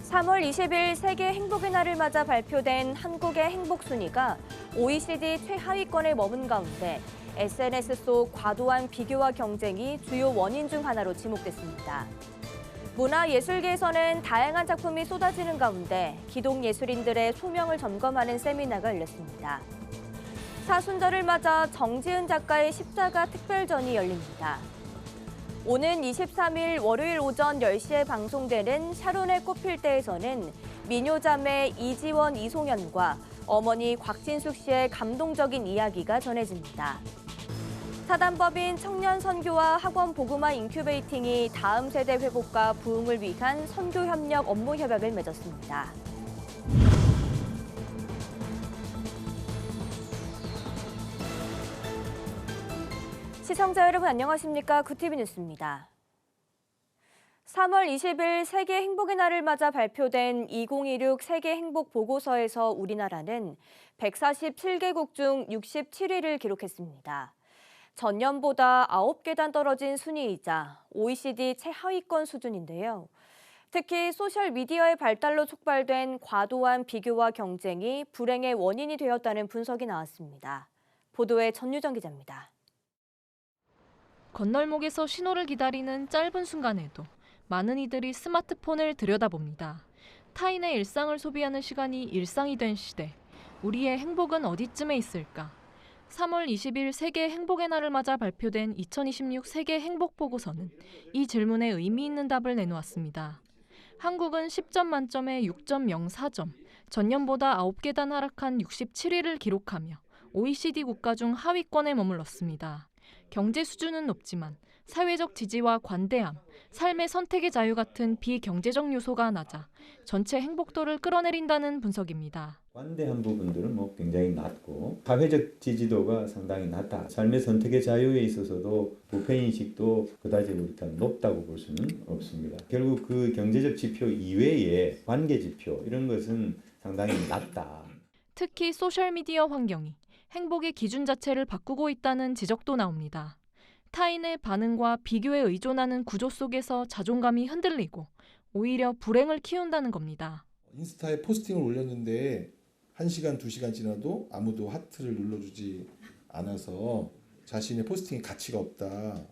3월 20일 세계 행복의 날을 맞아 발표된 한국의 행복 순위가 OECD 최하위권에 머문 가운데 SNS 속 과도한 비교와 경쟁이 주요 원인 중 하나로 지목됐습니다. 문화예술계에서는 다양한 작품이 쏟아지는 가운데 기동예술인들의 소명을 점검하는 세미나가 열렸습니다. 사순절을 맞아 정지은 작가의 십자가 특별전이 열립니다. 오는 23일 월요일 오전 10시에 방송되는 샤론의 꽃필 때에서는 미녀자매 이지원, 이송현과 어머니 곽진숙 씨의 감동적인 이야기가 전해집니다. 사단법인 청년 선교와 학원 복음화 인큐베이팅이 다음 세대 회복과 부흥을 위한 선교 협력 업무 협약을 맺었습니다. 시청자 여러분 안녕하십니까? 구티비 뉴스입니다. 3월 20일 세계 행복의 날을 맞아 발표된 2026 세계 행복 보고서에서 우리나라는 147개국 중 67위를 기록했습니다. 전년보다 9계단 떨어진 순위이자 OECD 최하위권 수준인데요. 특히 소셜미디어의 발달로 촉발된 과도한 비교와 경쟁이 불행의 원인이 되었다는 분석이 나왔습니다. 보도에 전유정 기자입니다. 건널목에서 신호를 기다리는 짧은 순간에도 많은 이들이 스마트폰을 들여다봅니다. 타인의 일상을 소비하는 시간이 일상이 된 시대, 우리의 행복은 어디쯤에 있을까? 3월 20일 세계 행복의 날을 맞아 발표된 2026 세계 행복 보고서는 이 질문에 의미 있는 답을 내놓았습니다. 한국은 10점 만점에 6.04점, 전년보다 9계단 하락한 67위를 기록하며 OECD 국가 중 하위권에 머물렀습니다. 경제 수준은 높지만 사회적 지지와 관대함, 삶의 선택의 자유 같은 비경제적 요소가 낮아 전체 행복도를 끌어내린다는 분석입니다. 관대한 부분들은 굉장히 낮고 사회적 지지도가 상당히 낮다. 삶의 선택의 자유에 있어서도 부패인식도 그다지 일단 높다고 볼 수는 없습니다. 결국 그 경제적 지표 이외의 관계 지표 이런 것은 상당히 낮다. 특히 소셜미디어 환경이 행복의 기준 자체를 바꾸고 있다는 지적도 나옵니다. 타인의 반응과 비교에 의존하는 구조 속에서 자존감이 흔들리고 오히려 불행을 키운다는 겁니다. 인스타에 포스팅을 올렸는데 1시간, 2시간 지나도 아무도 하트를 눌러주지 않아서 자신의 포스팅에 가치가 없다.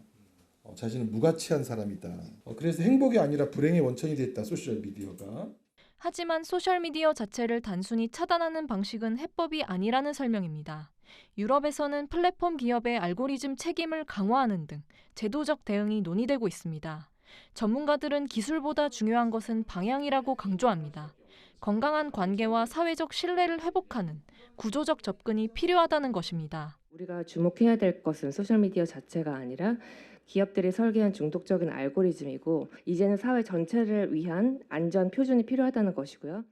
자신은 무가치한 사람이다. 그래서 행복이 아니라 불행의 원천이 됐다, 소셜미디어가. 하지만 소셜미디어 자체를 단순히 차단하는 방식은 해법이 아니라는 설명입니다. 유럽에서는 플랫폼 기업의 알고리즘 책임을 강화하는 등 제도적 대응이 논의되고 있습니다. 전문가들은 기술보다 중요한 것은 방향이라고 강조합니다. 건강한 관계와 사회적 신뢰를 회복하는 구조적 접근이 필요하다는 것입니다. 우리가 주목해야 될 것은 소셜미디어 자체가 아니라 기업들이 설계한 중독적인 알고리즘이고 이제는 사회 전체를 위한 안전 표준이 필요하다는 것이고요.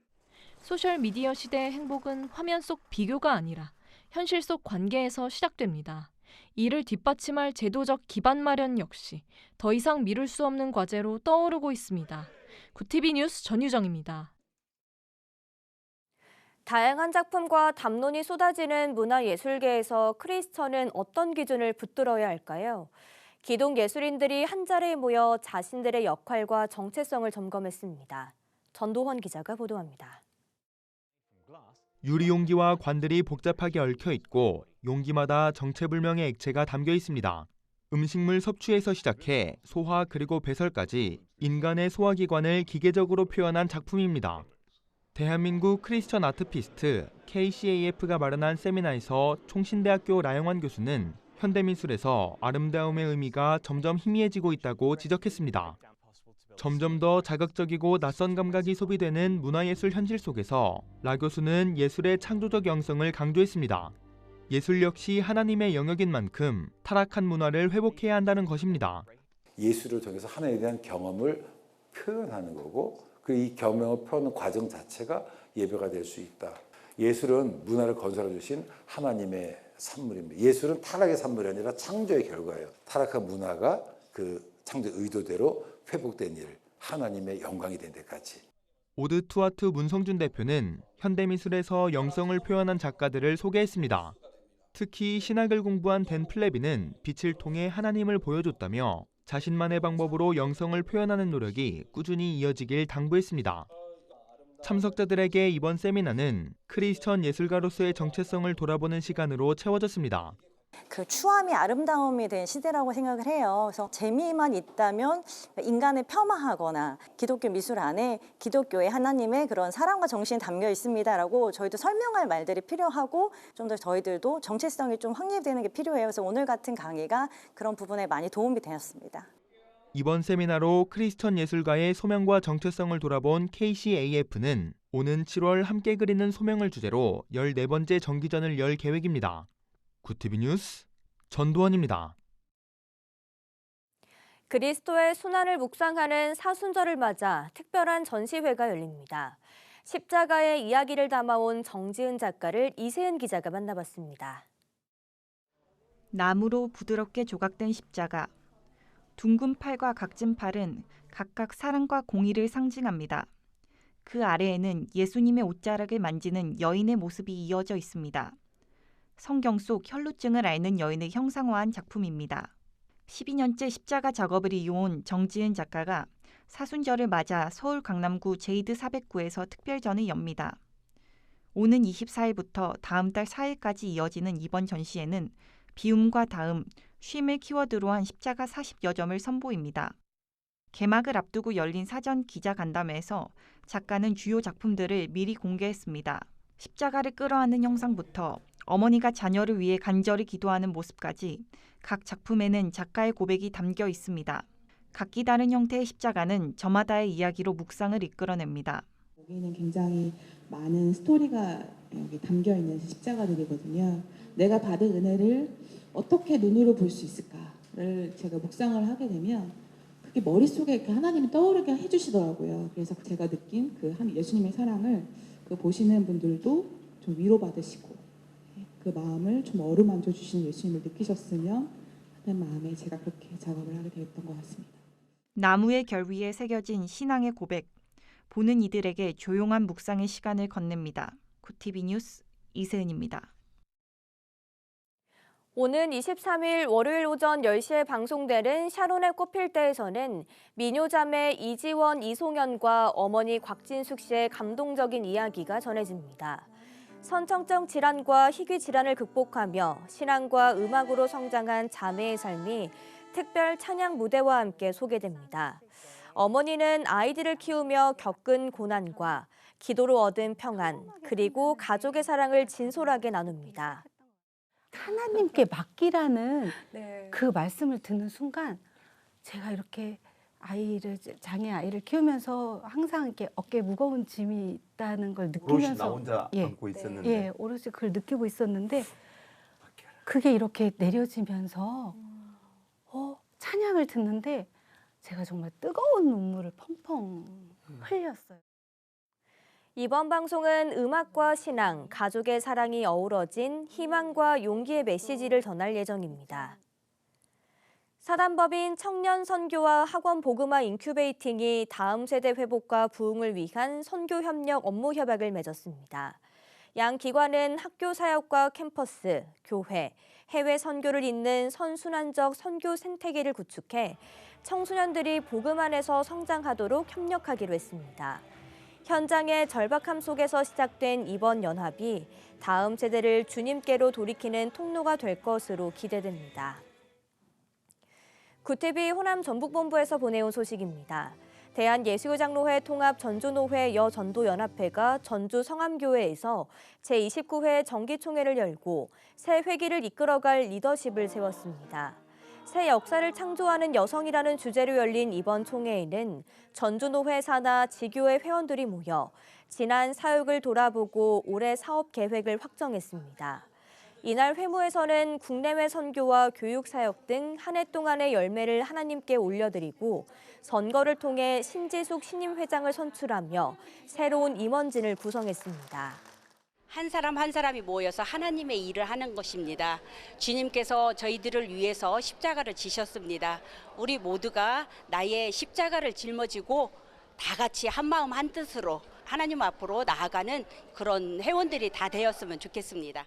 소셜미디어 시대의 행복은 화면 속 비교가 아니라 현실 속 관계에서 시작됩니다. 이를 뒷받침할 제도적 기반 마련 역시 더 이상 미룰 수 없는 과제로 떠오르고 있습니다. 구티비 뉴스 전유정입니다. 다양한 작품과 담론이 쏟아지는 문화예술계에서 크리스천은 어떤 기준을 붙들어야 할까요? 기동예술인들이 한자리에 모여 자신들의 역할과 정체성을 점검했습니다. 전도헌 기자가 보도합니다. 유리 용기와 관들이 복잡하게 얽혀 있고 용기마다 정체불명의 액체가 담겨 있습니다. 음식물 섭취에서 시작해 소화 그리고 배설까지 인간의 소화기관을 기계적으로 표현한 작품입니다. 대한민국 크리스천 아트피스트 KCAF가 마련한 세미나에서 총신대학교 라영환 교수는 현대미술에서 아름다움의 의미가 점점 희미해지고 있다고 지적했습니다. 점점 더 자극적이고 낯선 감각이 소비되는 문화예술 현실 속에서 라 교수는 예술의 창조적 영성을 강조했습니다. 예술 역시 하나님의 영역인 만큼 타락한 문화를 회복해야 한다는 것입니다. 예술을 통해서 하나님에 대한 경험을 표현하는 거고 그 이 경험을 표현하는 과정 자체가 예배가 될 수 있다. 예술은 문화를 건설해 주신 하나님의 산물입니다. 예술은 타락의 산물이 아니라 창조의 결과예요. 타락한 문화가 그 창조 의도대로 회복된 일, 하나님의 영광이 된 데까지. 오드투아트 문성준 대표는 현대미술에서 영성을 표현한 작가들을 소개했습니다. 특히 신학을 공부한 댄 플레비는 빛을 통해 하나님을 보여줬다며 자신만의 방법으로 영성을 표현하는 노력이 꾸준히 이어지길 당부했습니다. 참석자들에게 이번 세미나는 크리스천 예술가로서의 정체성을 돌아보는 시간으로 채워졌습니다. 그 추함이 아름다움이 된 시대라고 생각을 해요. 그래서 재미만 있다면 인간을 폄하하거나 기독교 미술 안에 기독교의 하나님의 그런 사랑과 정신이 담겨 있습니다라고 저희도 설명할 말들이 필요하고 좀 더 저희들도 정체성이 좀 확립되는 게 필요해요. 그래서 오늘 같은 강의가 그런 부분에 많이 도움이 되었습니다. 이번 세미나로 크리스천 예술가의 소명과 정체성을 돌아본 KCAF는 오는 7월 함께 그리는 소명을 주제로 14번째 정기전을 열 계획입니다. 구티비 뉴스 전도원입니다. 그리스도의 순환을 묵상하는 사순절을 맞아 특별한 전시회가 열립니다. 십자가의 이야기를 담아온 정지은 작가를 이세은 기자가 만나봤습니다. 나무로 부드럽게 조각된 십자가. 둥근 팔과 각진 팔은 각각 사랑과 공의를 상징합니다. 그 아래에는 예수님의 옷자락을 만지는 여인의 모습이 이어져 있습니다. 성경 속 혈루증을 앓는 여인을 형상화한 작품입니다. 12년째 십자가 작업을 이어온 정지은 작가가 사순절을 맞아 서울 강남구 제이드 409에서 특별전을 엽니다. 오는 24일부터 다음 달 4일까지 이어지는 이번 전시회는 비움과 다음, 쉼을 키워드로 한 십자가 40여 점을 선보입니다. 개막을 앞두고 열린 사전 기자간담회에서 작가는 주요 작품들을 미리 공개했습니다. 십자가를 끌어안는 형상부터 어머니가 자녀를 위해 간절히 기도하는 모습까지 각 작품에는 작가의 고백이 담겨 있습니다. 각기 다른 형태의 십자가는 저마다의 이야기로 묵상을 이끌어냅니다. 여기는 굉장히 많은 스토리가 여기 담겨 있는 십자가들이거든요. 내가 받은 은혜를 어떻게 눈으로 볼 수 있을까를 제가 묵상을 하게 되면 그게 머릿속에 이렇게 하나님이 떠오르게 해주시더라고요. 그래서 제가 느낀 그 예수님의 사랑을 그 보시는 분들도 좀 위로받으시고 그 마음을 좀 어루만져 주시는 예수님을 느끼셨으면 하는 마음에 제가 그렇게 작업을 하게 되었던 것 같습니다. 나무의 결 위에 새겨진 신앙의 고백. 보는 이들에게 조용한 묵상의 시간을 건넵니다. 구티비 뉴스 이세은입니다. 오는 23일 월요일 오전 10시에 방송되는 샤론의 꽃필 때에서는 미녀자매 이지원, 이송현과 어머니 곽진숙 씨의 감동적인 이야기가 전해집니다. 선천적 질환과 희귀 질환을 극복하며 신앙과 음악으로 성장한 자매의 삶이 특별 찬양 무대와 함께 소개됩니다. 어머니는 아이들을 키우며 겪은 고난과 기도로 얻은 평안, 그리고 가족의 사랑을 진솔하게 나눕니다. 하나님께 맡기라는 그 말씀을 듣는 순간 제가 이렇게 장애 아이를 키우면서 항상 이렇게 어깨에 무거운 짐이 있다는 걸 느끼면서 오롯이 나 혼자 안고 있었는데 예, 오롯이 그걸 느끼고 있었는데 그게 이렇게 내려지면서 찬양을 듣는데 제가 정말 뜨거운 눈물을 펑펑 흘렸어요. 이번 방송은 음악과 신앙, 가족의 사랑이 어우러진 희망과 용기의 메시지를 전할 예정입니다. 사단법인 청년 선교와 학원 복음화 인큐베이팅이 다음 세대 회복과 부흥을 위한 선교 협력 업무 협약을 맺었습니다. 양 기관은 학교 사역과 캠퍼스, 교회, 해외 선교를 잇는 선순환적 선교 생태계를 구축해 청소년들이 복음 안에서 성장하도록 협력하기로 했습니다. 현장의 절박함 속에서 시작된 이번 연합이 다음 세대를 주님께로 돌이키는 통로가 될 것으로 기대됩니다. 구티비 호남 전북본부에서 보내온 소식입니다. 대한예수교장로회 통합 전주노회 여전도연합회가 전주 성암교회에서 제29회 정기총회를 열고 새 회기를 이끌어갈 리더십을 세웠습니다. 새 역사를 창조하는 여성이라는 주제로 열린 이번 총회에는 전주노회 산하 지교회 회원들이 모여 지난 사역을 돌아보고 올해 사업 계획을 확정했습니다. 이날 회무에서는 국내외 선교와 교육 사역 등 한 해 동안의 열매를 하나님께 올려드리고 선거를 통해 신지숙 신임회장을 선출하며 새로운 임원진을 구성했습니다. 한 사람 한 사람이 모여서 하나님의 일을 하는 것입니다. 주님께서 저희들을 위해서 십자가를 지셨습니다. 우리 모두가 나의 십자가를 짊어지고 다 같이 한 마음 한 뜻으로 하나님 앞으로 나아가는 그런 회원들이 다 되었으면 좋겠습니다.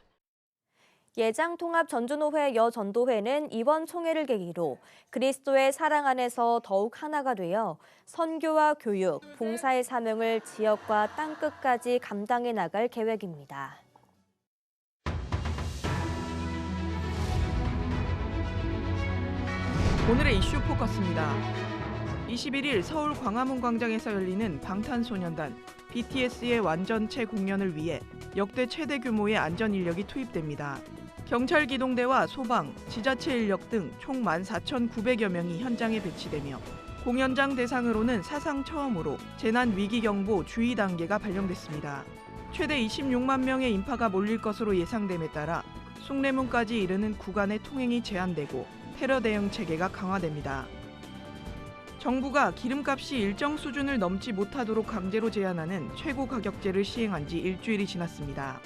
예장통합전주노회 여전도회는 이번 총회를 계기로 그리스도의 사랑 안에서 더욱 하나가 되어 선교와 교육, 봉사의 사명을 지역과 땅끝까지 감당해 나갈 계획입니다. 오늘의 이슈 포커스입니다. 21일 서울 광화문 광장에서 열리는 방탄소년단 BTS의 완전체 공연을 위해 역대 최대 규모의 안전 인력이 투입됩니다. 경찰 기동대와 소방, 지자체 인력 등 총 14,900여 명이 현장에 배치되며 공연장 대상으로는 사상 처음으로 재난위기경보 주의 단계가 발령됐습니다. 최대 26만 명의 인파가 몰릴 것으로 예상됨에 따라 숭례문까지 이르는 구간의 통행이 제한되고 테러 대응 체계가 강화됩니다. 정부가 기름값이 일정 수준을 넘지 못하도록 강제로 제한하는 최고 가격제를 시행한 지 일주일이 지났습니다.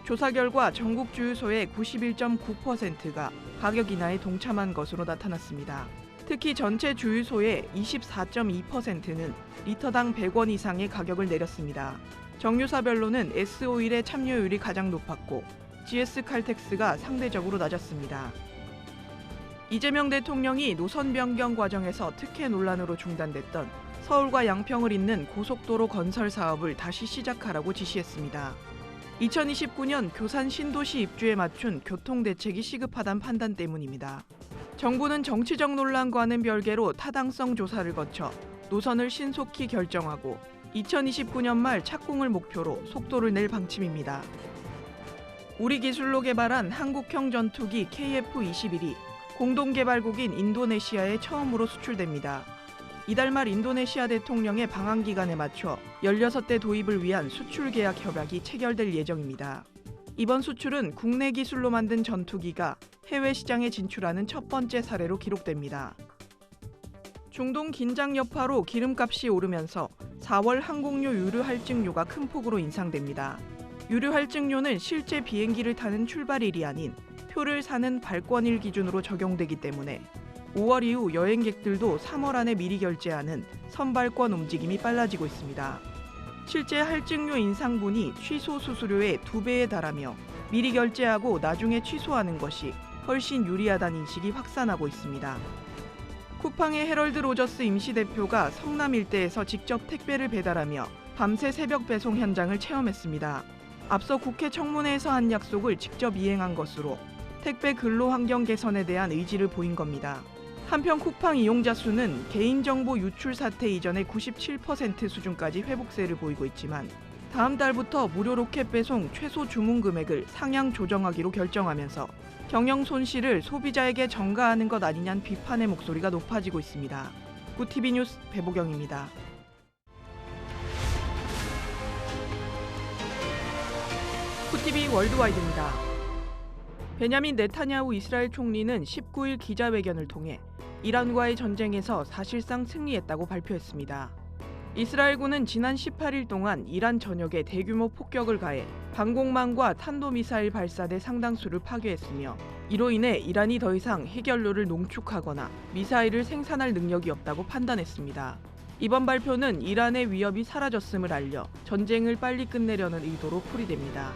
조사 결과 전국 주유소의 91.9%가 가격 인하에 동참한 것으로 나타났습니다. 특히 전체 주유소의 24.2%는 리터당 100원 이상의 가격을 내렸습니다. 정유사별로는 S오일의 참여율이 가장 높았고 GS 칼텍스가 상대적으로 낮았습니다. 이재명 대통령이 노선 변경 과정에서 특혜 논란으로 중단됐던 서울과 양평을 잇는 고속도로 건설 사업을 다시 시작하라고 지시했습니다. 2029년 교산 신도시 입주에 맞춘 교통대책이 시급하다는 판단 때문입니다. 정부는 정치적 논란과는 별개로 타당성 조사를 거쳐 노선을 신속히 결정하고 2029년 말 착공을 목표로 속도를 낼 방침입니다. 우리 기술로 개발한 한국형 전투기 KF-21이 공동개발국인 인도네시아에 처음으로 수출됩니다. 이달 말 인도네시아 대통령의 방한 기간에 맞춰 16대 도입을 위한 수출 계약 협약이 체결될 예정입니다. 이번 수출은 국내 기술로 만든 전투기가 해외 시장에 진출하는 첫 번째 사례로 기록됩니다. 중동 긴장 여파로 기름값이 오르면서 4월 항공료 유류 할증료가 큰 폭으로 인상됩니다. 유류 할증료는 실제 비행기를 타는 출발일이 아닌 표를 사는 발권일 기준으로 적용되기 때문에 5월 이후 여행객들도 3월 안에 미리 결제하는 선발권 움직임이 빨라지고 있습니다. 실제 할증료 인상분이 취소 수수료의 2배에 달하며 미리 결제하고 나중에 취소하는 것이 훨씬 유리하다는 인식이 확산하고 있습니다. 쿠팡의 헤럴드 로저스 임시대표가 성남 일대에서 직접 택배를 배달하며 밤새 새벽 배송 현장을 체험했습니다. 앞서 국회 청문회에서 한 약속을 직접 이행한 것으로 택배 근로 환경 개선에 대한 의지를 보인 겁니다. 한편 쿠팡 이용자 수는 개인정보 유출 사태 이전의 97% 수준까지 회복세를 보이고 있지만 다음 달부터 무료 로켓 배송 최소 주문 금액을 상향 조정하기로 결정하면서 경영 손실을 소비자에게 전가하는 것 아니냐는 비판의 목소리가 높아지고 있습니다. 구TV 뉴스 배보경입니다. 구TV 월드와이드입니다. 베냐민 네타냐후 이스라엘 총리는 19일 기자회견을 통해 이란과의 전쟁에서 사실상 승리했다고 발표했습니다. 이스라엘군은 지난 18일 동안 이란 전역에 대규모 폭격을 가해 방공망과 탄도미사일 발사대 상당수를 파괴했으며 이로 인해 이란이 더 이상 해결료를 농축하거나 미사일을 생산할 능력이 없다고 판단했습니다. 이번 발표는 이란의 위협이 사라졌음을 알려 전쟁을 빨리 끝내려는 의도로 풀이됩니다.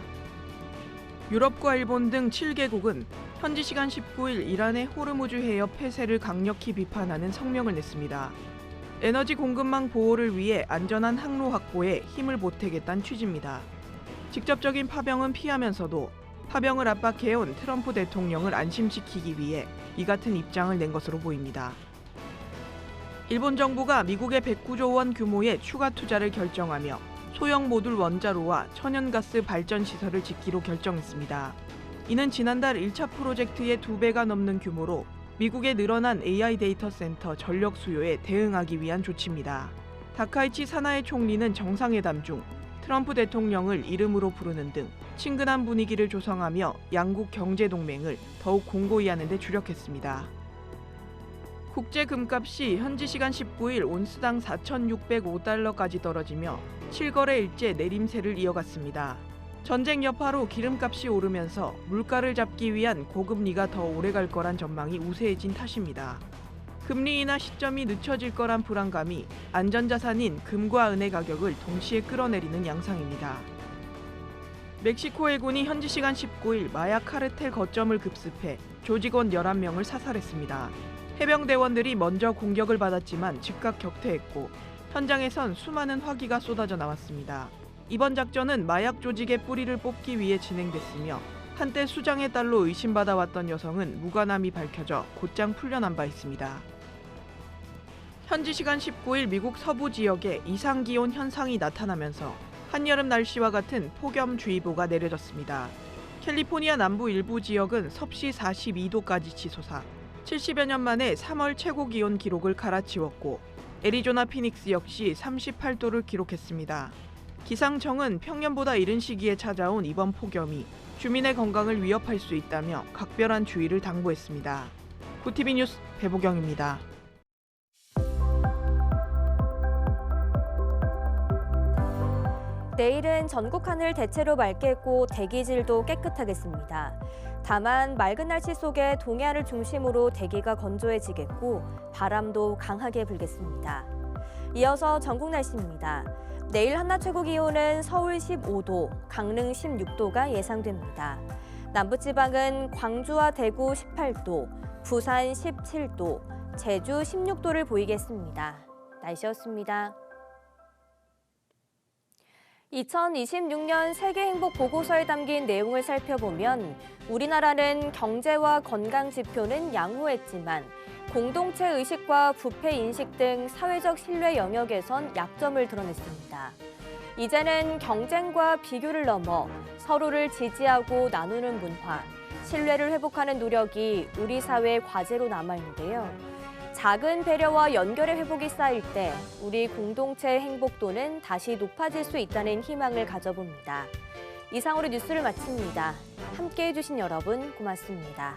유럽과 일본 등 7개국은 현지 시간 19일 이란의 호르무즈 해협 폐쇄를 강력히 비판하는 성명을 냈습니다. 에너지 공급망 보호를 위해 안전한 항로 확보에 힘을 보태겠다는 취지입니다. 직접적인 파병은 피하면서도 파병을 압박해온 트럼프 대통령을 안심시키기 위해 이 같은 입장을 낸 것으로 보입니다. 일본 정부가 미국의 109조 원 규모의 추가 투자를 결정하며 소형 모듈 원자로와 천연가스 발전 시설을 짓기로 결정했습니다. 이는 지난달 1차 프로젝트의 2배가 넘는 규모로 미국의 늘어난 AI 데이터 센터 전력 수요에 대응하기 위한 조치입니다. 다카이치 사나에 총리는 정상회담 중 트럼프 대통령을 이름으로 부르는 등 친근한 분위기를 조성하며 양국 경제 동맹을 더욱 공고히 하는 데 주력했습니다. 국제 금값이 현지 시간 19일 온스당 4,605달러까지 떨어지며 7거래일째 내림세를 이어갔습니다. 전쟁 여파로 기름값이 오르면서 물가를 잡기 위한 고금리가 더 오래갈 거란 전망이 우세해진 탓입니다. 금리 인하 시점이 늦춰질 거란 불안감이 안전자산인 금과 은의 가격을 동시에 끌어내리는 양상입니다. 멕시코 해군이 현지 시간 19일 마약 카르텔 거점을 급습해 조직원 11명을 사살했습니다. 해병대원들이 먼저 공격을 받았지만 즉각 격퇴했고 현장에선 수많은 화기가 쏟아져 나왔습니다. 이번 작전은 마약 조직의 뿌리를 뽑기 위해 진행됐으며 한때 수장의 딸로 의심받아왔던 여성은 무관함이 밝혀져 곧장 풀려난 바 있습니다. 현지 시간 19일 미국 서부 지역에 이상기온 현상이 나타나면서 한여름 날씨와 같은 폭염주의보가 내려졌습니다. 캘리포니아 남부 일부 지역은 섭씨 42도까지 치솟아 70여 년 만에 3월 최고 기온 기록을 갈아치웠고 애리조나 피닉스 역시 38도를 기록했습니다. 기상청은 평년보다 이른 시기에 찾아온 이번 폭염이 주민의 건강을 위협할 수 있다며 각별한 주의를 당부했습니다. 구티비 뉴스 배보경입니다. 내일은 전국 하늘 대체로 맑겠고 대기질도 깨끗하겠습니다. 다만 맑은 날씨 속에 동해안을 중심으로 대기가 건조해지겠고 바람도 강하게 불겠습니다. 이어서 전국 날씨입니다. 내일 한낮 최고 기온은 서울 15도, 강릉 16도가 예상됩니다. 남부지방은 광주와 대구 18도, 부산 17도, 제주 16도를 보이겠습니다. 날씨였습니다. 2026년 세계행복보고서에 담긴 내용을 살펴보면 우리나라는 경제와 건강 지표는 양호했지만 공동체 의식과 부패 인식 등 사회적 신뢰 영역에선 약점을 드러냈습니다. 이제는 경쟁과 비교를 넘어 서로를 지지하고 나누는 문화, 신뢰를 회복하는 노력이 우리 사회의 과제로 남아있는데요. 작은 배려와 연결의 회복이 쌓일 때 우리 공동체의 행복도는 다시 높아질 수 있다는 희망을 가져봅니다. 이상으로 뉴스를 마칩니다. 함께해 주신 여러분 고맙습니다.